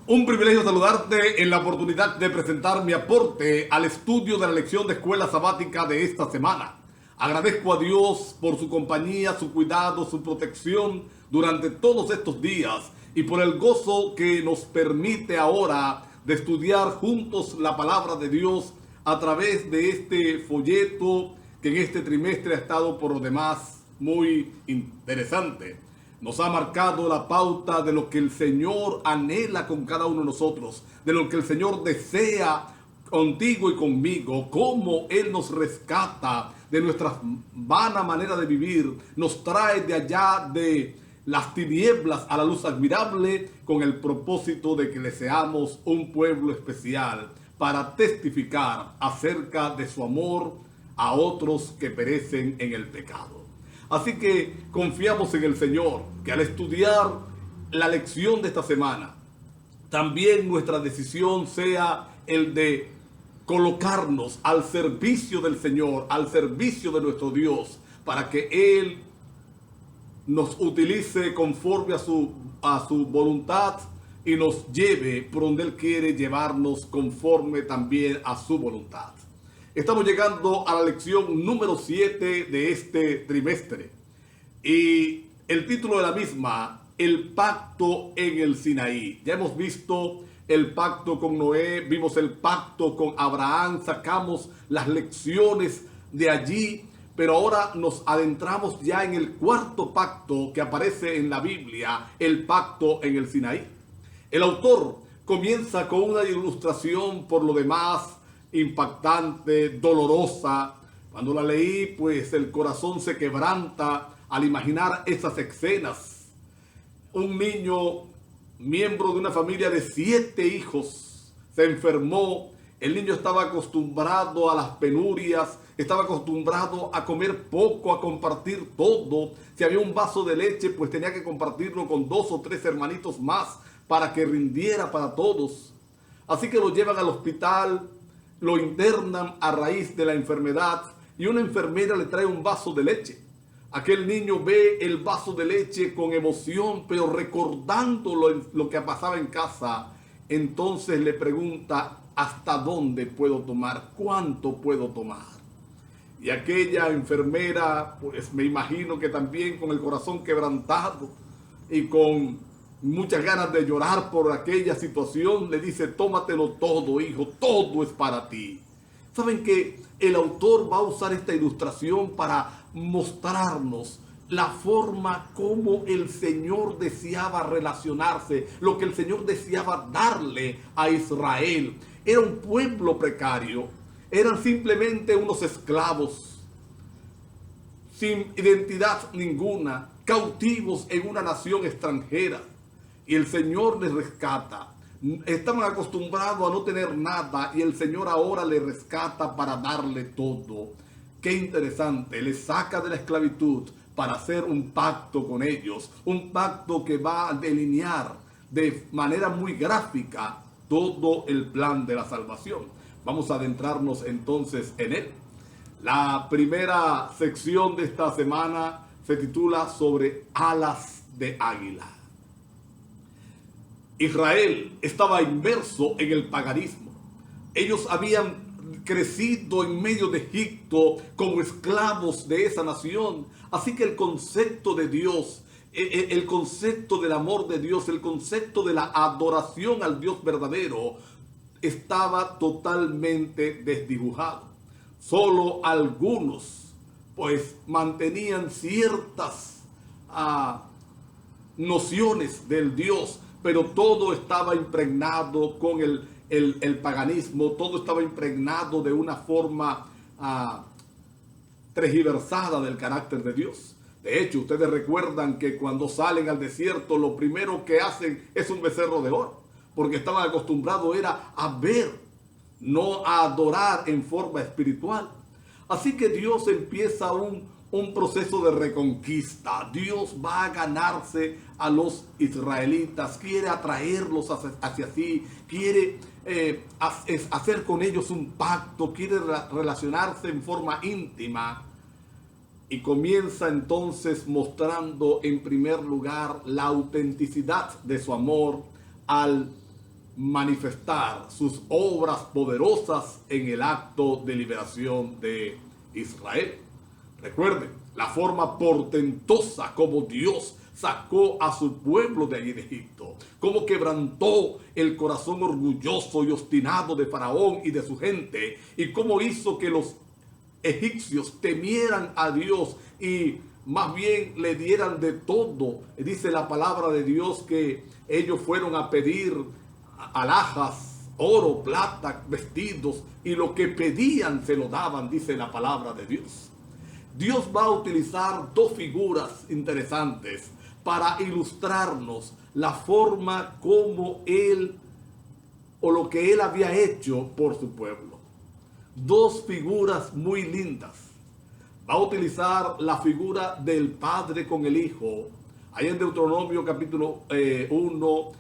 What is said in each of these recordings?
Un privilegio saludarte en la oportunidad de presentar mi aporte al estudio de la lección de escuela sabática de esta semana. Agradezco a Dios por su compañía, su cuidado, su protección durante todos estos días y por el gozo que nos permite ahora de estudiar juntos la palabra de Dios a través de este folleto que en este trimestre ha estado por lo demás muy interesante. Nos ha marcado la pauta de lo que el Señor anhela con cada uno de nosotros, de lo que el Señor desea contigo y conmigo, cómo Él nos rescata de nuestra vana manera de vivir, nos trae de allá de las tinieblas a la luz admirable con el propósito de que le seamos un pueblo especial para testificar acerca de su amor a otros que perecen en el pecado. Así que confiamos en el Señor, que al estudiar la lección de esta semana, también nuestra decisión sea el de colocarnos al servicio del Señor, al servicio de nuestro Dios, para que Él nos utilice conforme a su voluntad y nos lleve por donde Él quiere llevarnos conforme también a su voluntad. Estamos llegando a la lección número 7 de este trimestre y el título de la misma, el pacto en el Sinaí. Ya hemos visto el pacto con Noé, vimos el pacto con Abraham, sacamos las lecciones de allí, pero ahora nos adentramos ya en el cuarto pacto que aparece en la Biblia, el pacto en el Sinaí. El autor comienza con una ilustración por lo demás impactante, dolorosa. Cuando la leí, pues el corazón se quebranta al imaginar esas escenas. Un niño, miembro de una familia de 7 hijos, se enfermó. El niño estaba acostumbrado a las penurias, estaba acostumbrado a comer poco, a compartir todo. Si había un vaso de leche, pues tenía que compartirlo con 2 o 3 hermanitos más para que rindiera para todos. Así que lo llevan al hospital, lo internan a raíz de la enfermedad y una enfermera le trae un vaso de leche. Aquel niño ve el vaso de leche con emoción, pero recordando lo que pasaba en casa, entonces le pregunta: ¿hasta dónde puedo tomar? ¿Cuánto puedo tomar? Y aquella enfermera, pues me imagino que también con el corazón quebrantado y con muchas ganas de llorar por aquella situación, le dice: tómatelo todo, hijo, todo es para ti. Saben que el autor va a usar esta ilustración para mostrarnos la forma como el Señor deseaba relacionarse, lo que el Señor deseaba darle a Israel. Era un pueblo precario, eran simplemente unos esclavos, sin identidad ninguna, cautivos en una nación extranjera. Y el Señor les rescata. Estaban acostumbrados a no tener nada y el Señor ahora les rescata para darle todo. Qué interesante, les saca de la esclavitud para hacer un pacto con ellos, un pacto que va a delinear de manera muy gráfica todo el plan de la salvación. Vamos a adentrarnos entonces en él. La primera sección de esta semana se titula sobre alas de águila. Israel estaba inmerso en el paganismo. Ellos habían crecido en medio de Egipto como esclavos de esa nación. Así que el concepto de Dios, el concepto del amor de Dios, el concepto de la adoración al Dios verdadero estaba totalmente desdibujado. Solo algunos pues mantenían ciertas nociones del Dios, pero todo estaba impregnado con el paganismo, todo estaba impregnado de una forma tergiversada del carácter de Dios. De hecho, ustedes recuerdan que cuando salen al desierto, lo primero que hacen es un becerro de oro, porque estaban acostumbrados era a ver, no a adorar en forma espiritual. Así que Dios empieza un proceso de reconquista. Dios va a ganarse a los israelitas, quiere atraerlos hacia sí, quiere hacer con ellos un pacto, quiere relacionarse en forma íntima. Y comienza entonces mostrando en primer lugar la autenticidad de su amor al manifestar sus obras poderosas en el acto de liberación de Israel. Recuerden la forma portentosa como Dios sacó a su pueblo de allí de Egipto, cómo quebrantó el corazón orgulloso y obstinado de Faraón y de su gente, y cómo hizo que los egipcios temieran a Dios y más bien le dieran de todo. Dice la palabra de Dios que ellos fueron a pedir alhajas, oro, plata, vestidos, y lo que pedían se lo daban, dice la palabra de Dios. Dios va a utilizar dos figuras interesantes para ilustrarnos la forma como Él o lo que Él había hecho por su pueblo. Dos figuras muy lindas. Va a utilizar la figura del Padre con el Hijo. Ahí en Deuteronomio capítulo 1,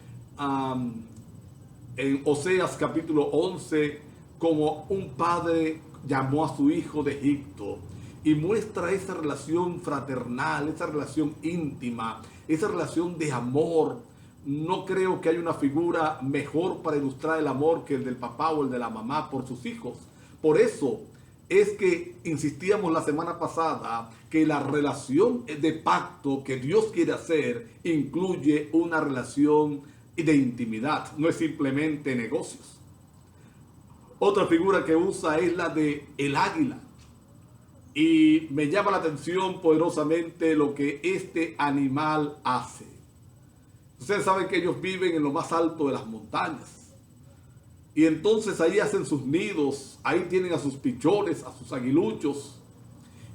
en Oseas capítulo 11, como un padre llamó a su hijo de Egipto. Y muestra esa relación fraternal, esa relación íntima, esa relación de amor. No creo que haya una figura mejor para ilustrar el amor que el del papá o el de la mamá por sus hijos. Por eso es que insistíamos la semana pasada que la relación de pacto que Dios quiere hacer incluye una relación de intimidad, no es simplemente negocios. Otra figura que usa es la de el águila. Y me llama la atención poderosamente lo que este animal hace. Ustedes saben que ellos viven en lo más alto de las montañas. Y entonces ahí hacen sus nidos, ahí tienen a sus pichones, a sus aguiluchos.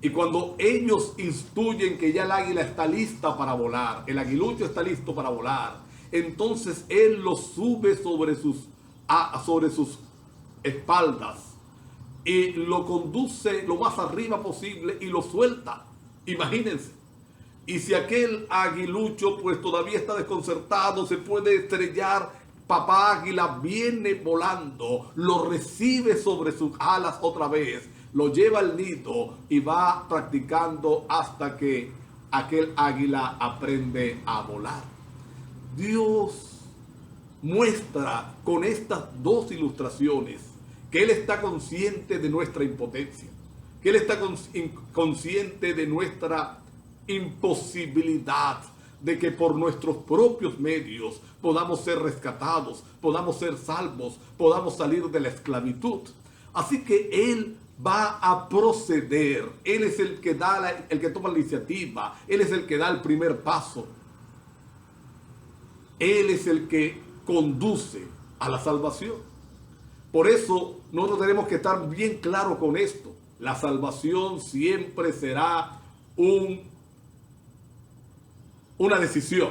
Y cuando ellos instruyen que ya el águila está lista para volar, el aguilucho está listo para volar, entonces él lo sube sobre sus espaldas y lo conduce lo más arriba posible y lo suelta. Imagínense. Y si aquel aguilucho pues todavía está desconcertado, se puede estrellar, papá águila viene volando, lo recibe sobre sus alas otra vez, lo lleva al nido y va practicando hasta que aquel águila aprende a volar. Dios muestra con estas dos ilustraciones que Él está consciente de nuestra impotencia, que Él está consciente de nuestra imposibilidad, de que por nuestros propios medios podamos ser rescatados, podamos ser salvos, podamos salir de la esclavitud. Así que Él va a proceder. Él es el que el que toma la iniciativa. Él es el que da el primer paso. Él es el que conduce a la salvación. Por eso nosotros tenemos que estar bien claros con esto. La salvación siempre será una decisión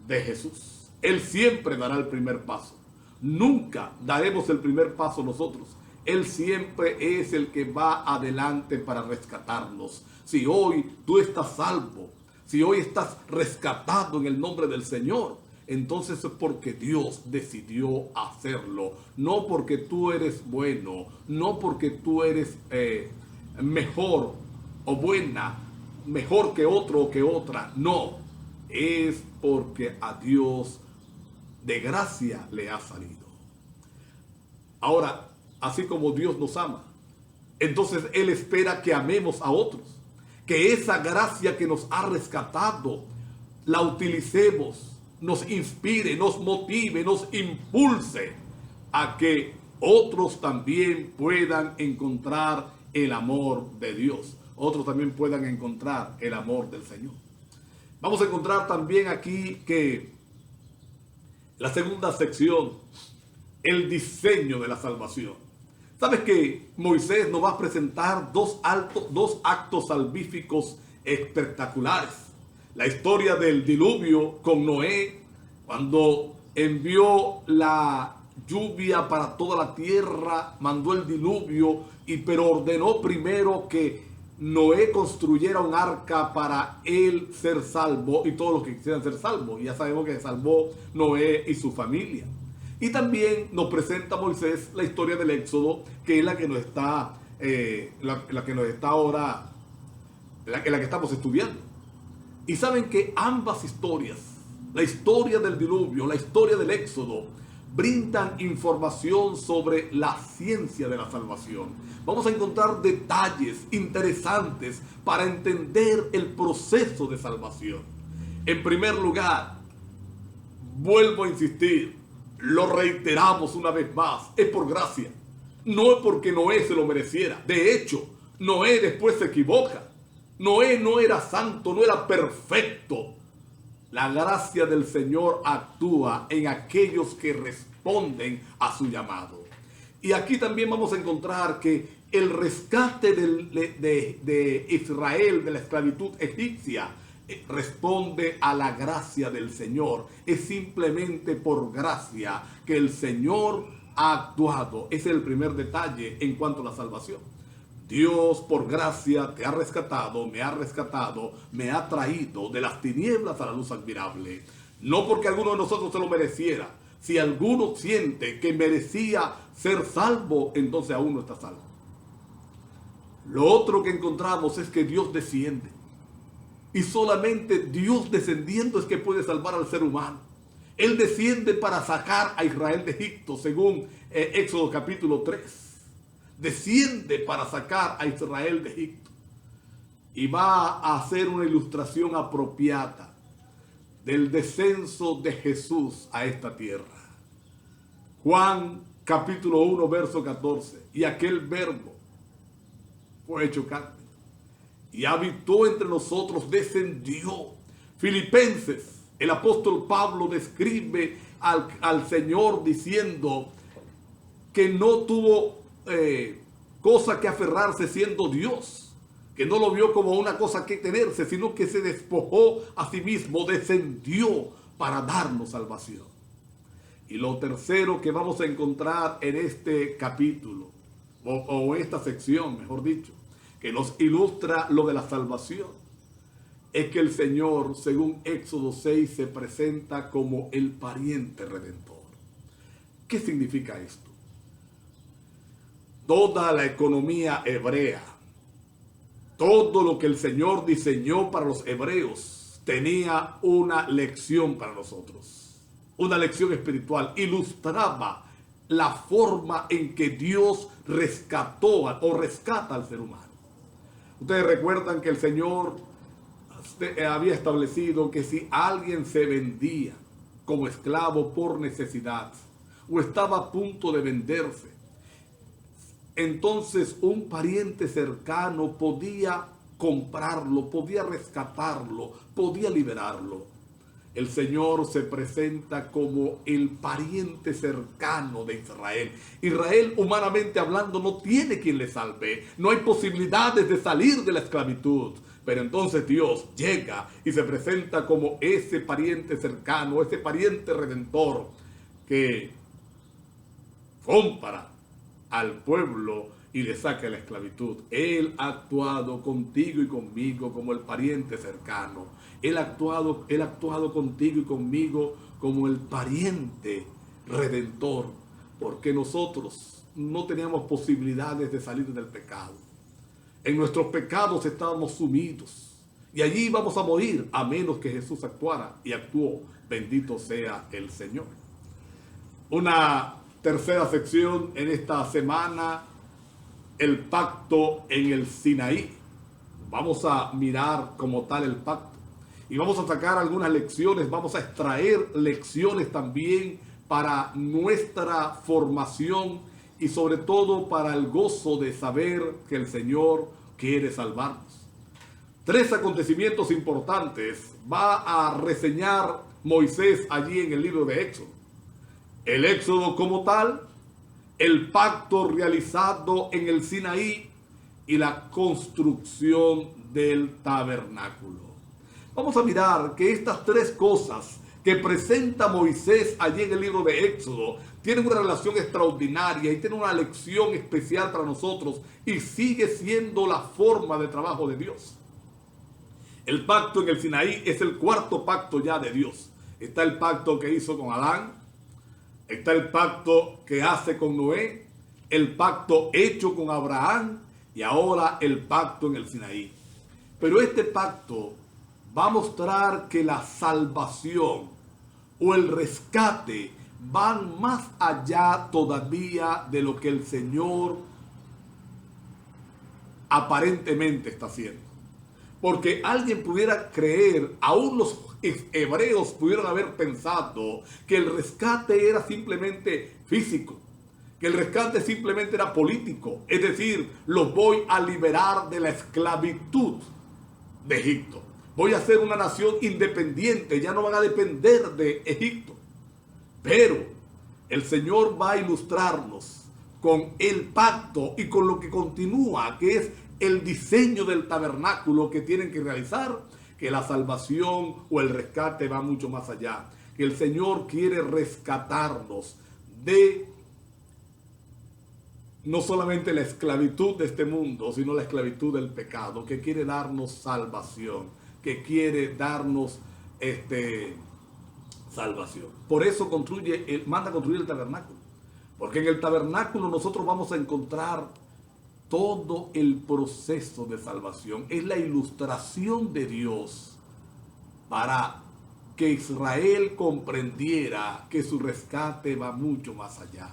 de Jesús. Él siempre dará el primer paso. Nunca daremos el primer paso nosotros. Él siempre es el que va adelante para rescatarnos. Si hoy tú estás salvo, si hoy estás rescatado en el nombre del Señor, entonces es porque Dios decidió hacerlo. No porque tú eres bueno, no porque tú eres mejor o buena, mejor que otro o que otra. No, es porque a Dios de gracia le ha salido. Ahora, así como Dios nos ama, entonces Él espera que amemos a otros, que esa gracia que nos ha rescatado la utilicemos, nos inspire, nos motive, nos impulse a que otros también puedan encontrar el amor de Dios, otros también puedan encontrar el amor del Señor. Vamos a encontrar también aquí que la segunda sección, el diseño de la salvación. ¿Sabes que Moisés nos va a presentar dos actos salvíficos espectaculares? La historia del diluvio con Noé, cuando envió la lluvia para toda la tierra, mandó el diluvio, pero ordenó primero que Noé construyera un arca para él ser salvo y todos los que quisieran ser salvos. Y ya sabemos que salvó Noé y su familia. Y también nos presenta Moisés la historia del Éxodo, que es la que nos está, ahora, en la que estamos estudiando. Y saben que ambas historias, la historia del diluvio, la historia del Éxodo, brindan información sobre la ciencia de la salvación. Vamos a encontrar detalles interesantes para entender el proceso de salvación. En primer lugar, vuelvo a insistir, lo reiteramos una vez más, es por gracia. No es porque Noé se lo mereciera. De hecho, Noé después se equivoca. Noé no era santo, no era perfecto. La gracia del Señor actúa en aquellos que responden a su llamado. Y aquí también vamos a encontrar que el rescate de Israel de la esclavitud egipcia responde a la gracia del Señor. Es simplemente por gracia que el Señor ha actuado. Ese es el primer detalle en cuanto a la salvación. Dios por gracia te ha rescatado, me ha traído de las tinieblas a la luz admirable. No porque alguno de nosotros se lo mereciera. Si alguno siente que merecía ser salvo, entonces aún no está salvo. Lo otro que encontramos es que Dios desciende. Y solamente Dios descendiendo es que puede salvar al ser humano. Él desciende para sacar a Israel de Egipto, según Éxodo capítulo 3. Desciende para sacar a Israel de Egipto. Y va a hacer una ilustración apropiada del descenso de Jesús a esta tierra. Juan capítulo 1, verso 14. Y aquel verbo fue hecho carne y habitó entre nosotros, descendió. Filipenses, el apóstol Pablo describe al Señor diciendo que no tuvo cosa que aferrarse siendo Dios, que no lo vio como una cosa que tenerse, sino que se despojó a sí mismo, descendió para darnos salvación. Y lo tercero que vamos a encontrar en este capítulo, o esta sección, mejor dicho, que nos ilustra lo de la salvación, es que el Señor, según Éxodo 6, se presenta como el pariente redentor. ¿Qué significa esto? Toda la economía hebrea, todo lo que el Señor diseñó para los hebreos, tenía una lección para nosotros, una lección espiritual. Ilustraba la forma en que Dios rescató o rescata al ser humano. Ustedes recuerdan que el Señor había establecido que si alguien se vendía como esclavo por necesidad o estaba a punto de venderse, entonces un pariente cercano podía comprarlo, podía rescatarlo, podía liberarlo. El Señor se presenta como el pariente cercano de Israel. Israel, humanamente hablando, no tiene quien le salve. No hay posibilidades de salir de la esclavitud. Pero entonces Dios llega y se presenta como ese pariente cercano, ese pariente redentor que compra al pueblo y le saca la esclavitud. Él ha actuado contigo y conmigo como el pariente cercano. Él ha actuado contigo y conmigo como el pariente redentor, porque nosotros no teníamos posibilidades de salir del pecado. En nuestros pecados estábamos sumidos y allí íbamos a morir a menos que Jesús actuara, y actuó. Bendito sea el Señor. Una tercera sección en esta semana, el pacto en el Sinaí. Vamos a mirar como tal el pacto y vamos a sacar algunas lecciones, vamos a extraer lecciones también para nuestra formación y sobre todo para el gozo de saber que el Señor quiere salvarnos. 3 acontecimientos importantes va a reseñar Moisés allí en el libro de Éxodo. El Éxodo como tal, el pacto realizado en el Sinaí y la construcción del tabernáculo. Vamos a mirar que estas 3 cosas que presenta Moisés allí en el libro de Éxodo tienen una relación extraordinaria y tienen una lección especial para nosotros, y sigue siendo la forma de trabajo de Dios. El pacto en el Sinaí es el 4º pacto ya de Dios. Está el pacto que hizo con Adán, está el pacto que hace con Noé, el pacto hecho con Abraham y ahora el pacto en el Sinaí. Pero este pacto va a mostrar que la salvación o el rescate van más allá todavía de lo que el Señor aparentemente está haciendo. Porque alguien pudiera creer, aún los hebreos pudieron haber pensado que el rescate era simplemente físico, que el rescate simplemente era político, es decir, los voy a liberar de la esclavitud de Egipto. Voy a ser una nación independiente, ya no van a depender de Egipto. Pero el Señor va a ilustrarnos con el pacto y con lo que continúa, que es el diseño del tabernáculo que tienen que realizar, que la salvación o el rescate va mucho más allá. Que el Señor quiere rescatarnos de no solamente la esclavitud de este mundo, sino la esclavitud del pecado, que quiere darnos salvación, que quiere darnos salvación. Por eso manda construir el tabernáculo. Porque en el tabernáculo nosotros vamos a encontrar todo el proceso de salvación. Es la ilustración de Dios para que Israel comprendiera que su rescate va mucho más allá.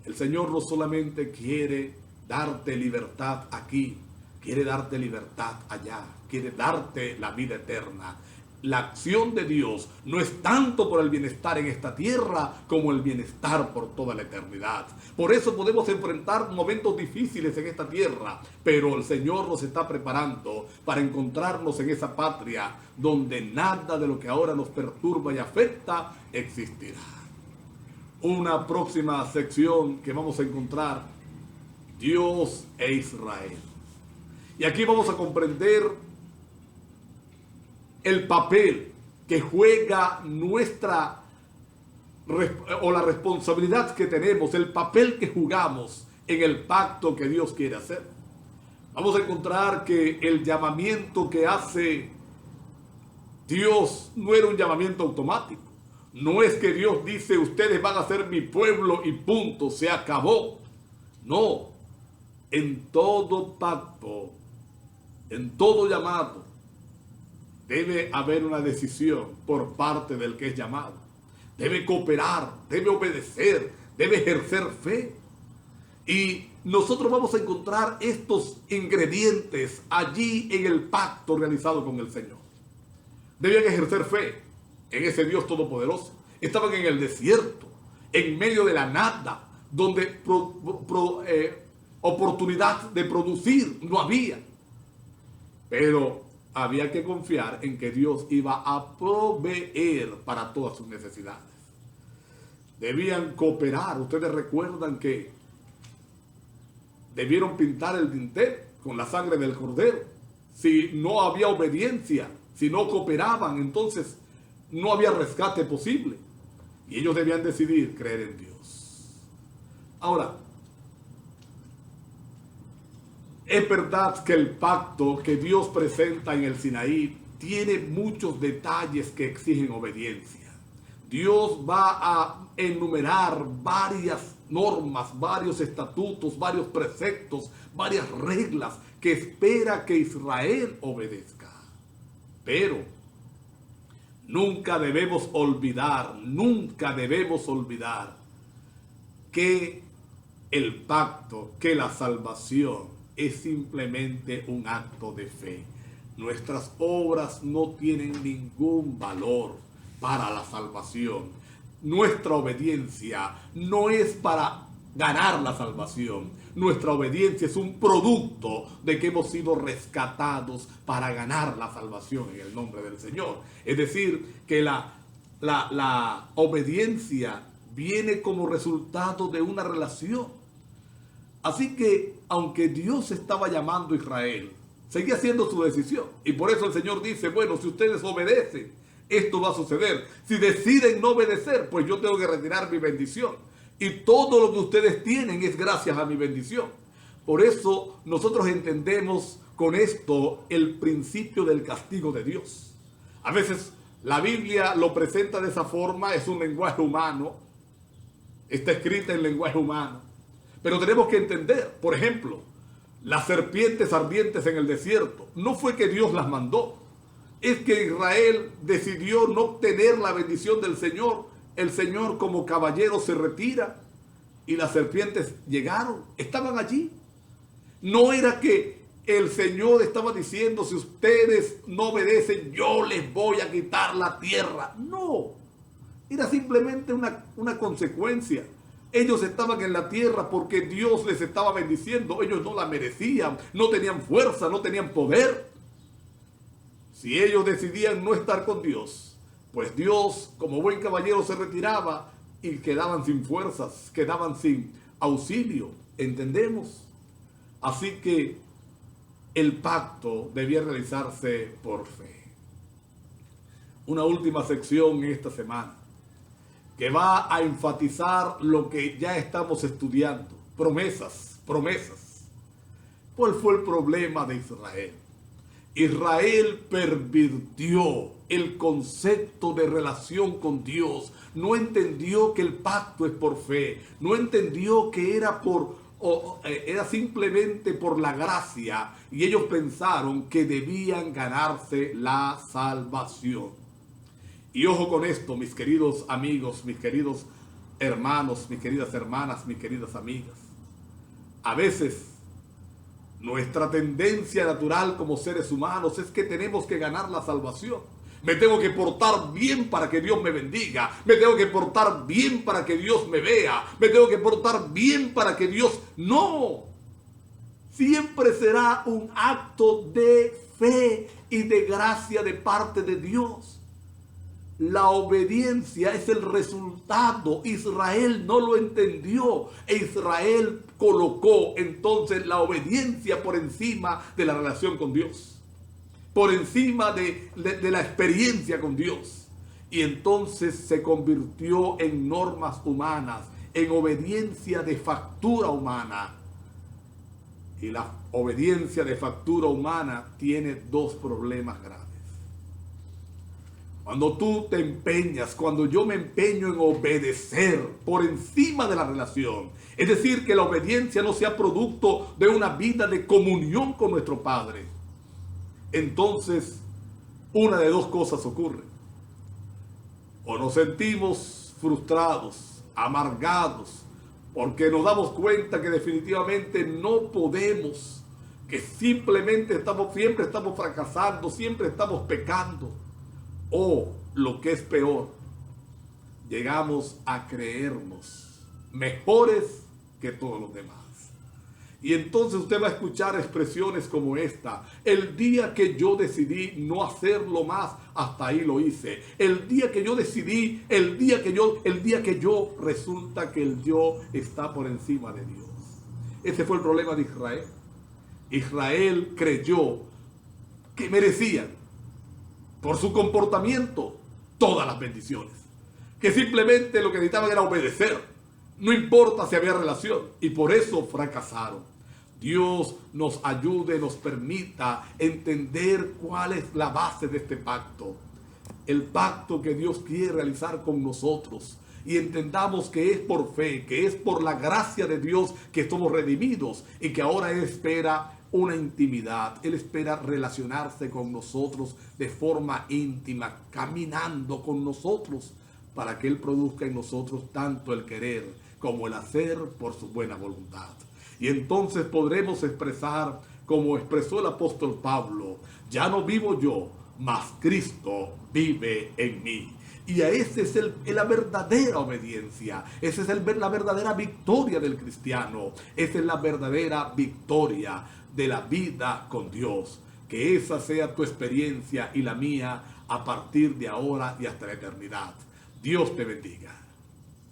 El Señor no solamente quiere darte libertad aquí, quiere darte libertad allá, quiere darte la vida eterna. La acción de Dios no es tanto por el bienestar en esta tierra como el bienestar por toda la eternidad. Por eso podemos enfrentar momentos difíciles en esta tierra, pero el Señor nos está preparando para encontrarnos en esa patria donde nada de lo que ahora nos perturba y afecta existirá. Una próxima sección que vamos a encontrar, Dios e Israel. Y aquí vamos a comprender el papel que juega la responsabilidad que tenemos, el papel que jugamos en el pacto que Dios quiere hacer. Vamos a encontrar que el llamamiento que hace Dios no era un llamamiento automático. No es que Dios dice, ustedes van a ser mi pueblo y punto, se acabó. No, en todo pacto, en todo llamado, debe haber una decisión por parte del que es llamado. Debe cooperar, debe obedecer, debe ejercer fe. Y nosotros vamos a encontrar estos ingredientes allí en el pacto realizado con el Señor. Debían ejercer fe en ese Dios todopoderoso. Estaban en el desierto, en medio de la nada, donde oportunidad de producir no había. Pero había que confiar en que Dios iba a proveer para todas sus necesidades. Debían cooperar. Ustedes recuerdan que debieron pintar el dintel con la sangre del cordero. Si no había obediencia, si no cooperaban, entonces no había rescate posible. Y ellos debían decidir creer en Dios. Ahora, es verdad que el pacto que Dios presenta en el Sinaí tiene muchos detalles que exigen obediencia. Dios va a enumerar varias normas, varios estatutos, varios preceptos, varias reglas que espera que Israel obedezca. Pero nunca debemos olvidar que el pacto, que la salvación es simplemente un acto de fe. Nuestras obras no tienen ningún valor para la salvación. Nuestra obediencia no es para ganar la salvación. Nuestra obediencia es un producto de que hemos sido rescatados para ganar la salvación en el nombre del Señor. Es decir, que la obediencia viene como resultado de una relación. Así que, aunque Dios estaba llamando a Israel, seguía siendo su decisión. Y por eso el Señor dice, bueno, si ustedes obedecen, esto va a suceder. Si deciden no obedecer, pues yo tengo que retirar mi bendición. Y todo lo que ustedes tienen es gracias a mi bendición. Por eso nosotros entendemos con esto el principio del castigo de Dios. A veces la Biblia lo presenta de esa forma, es un lenguaje humano, está escrita en lenguaje humano. Pero tenemos que entender, por ejemplo, las serpientes ardientes en el desierto. No fue que Dios las mandó. Es que Israel decidió no obtener la bendición del Señor el Señor como caballero se retira y las serpientes llegaron, estaban allí. No era que el Señor estaba diciendo, si ustedes no obedecen, yo les voy a quitar la tierra. No, era simplemente una consecuencia. Ellos estaban en la tierra porque Dios les estaba bendiciendo. Ellos no la merecían, no tenían fuerza, no tenían poder. Si ellos decidían no estar con Dios, pues Dios, como buen caballero, se retiraba y quedaban sin fuerzas, quedaban sin auxilio. ¿Entendemos? Así que el pacto debía realizarse por fe. Una última sección en esta semana que va a enfatizar lo que ya estamos estudiando. Promesas, promesas. ¿Cuál fue el problema de Israel? Israel pervirtió el concepto de relación con Dios. No entendió que el pacto es por fe. No entendió que era simplemente por la gracia. Y ellos pensaron que debían ganarse la salvación. Y ojo con esto, mis queridos amigos, mis queridos hermanos, mis queridas hermanas, mis queridas amigas. A veces nuestra tendencia natural como seres humanos es que tenemos que ganar la salvación. Me tengo que portar bien para que Dios me bendiga. Me tengo que portar bien para que Dios me vea. Me tengo que portar bien para que Dios... No. Siempre será un acto de fe y de gracia de parte de Dios. La obediencia es el resultado. Israel no lo entendió. E Israel colocó entonces la obediencia por encima de la relación con Dios. Por encima de la experiencia con Dios. Y entonces se convirtió en normas humanas, en obediencia de factura humana. Y la obediencia de factura humana tiene dos problemas graves. Cuando tú te empeñas, cuando yo me empeño en obedecer por encima de la relación, es decir, que la obediencia no sea producto de una vida de comunión con nuestro Padre, entonces una de dos cosas ocurre. O nos sentimos frustrados, amargados, porque nos damos cuenta que definitivamente no podemos, que siempre estamos fracasando, siempre estamos pecando. O, lo que es peor, llegamos a creernos mejores que todos los demás. Y entonces usted va a escuchar expresiones como esta: el día que yo decidí no hacerlo más, hasta ahí lo hice. El día que yo decidí, el día que yo, resulta que el yo está por encima de Dios. Ese fue el problema de Israel. Israel creyó que merecían, por su comportamiento, todas las bendiciones. Que simplemente lo que necesitaban era obedecer. No importa si había relación. Y por eso fracasaron. Dios nos ayude, nos permita entender cuál es la base de este pacto. El pacto que Dios quiere realizar con nosotros. Y entendamos que es por fe, que es por la gracia de Dios que somos redimidos. Y que ahora Él espera una intimidad. Él espera relacionarse con nosotros de forma íntima, caminando con nosotros, para que Él produzca en nosotros tanto el querer como el hacer por su buena voluntad. Y entonces podremos expresar, como expresó el apóstol Pablo: ya no vivo yo, mas Cristo vive en mí. Y esa es la verdadera obediencia. Esa es la verdadera victoria del cristiano. Esa es la verdadera victoria de la vida con Dios. Que esa sea tu experiencia y la mía a partir de ahora y hasta la eternidad. Dios te bendiga.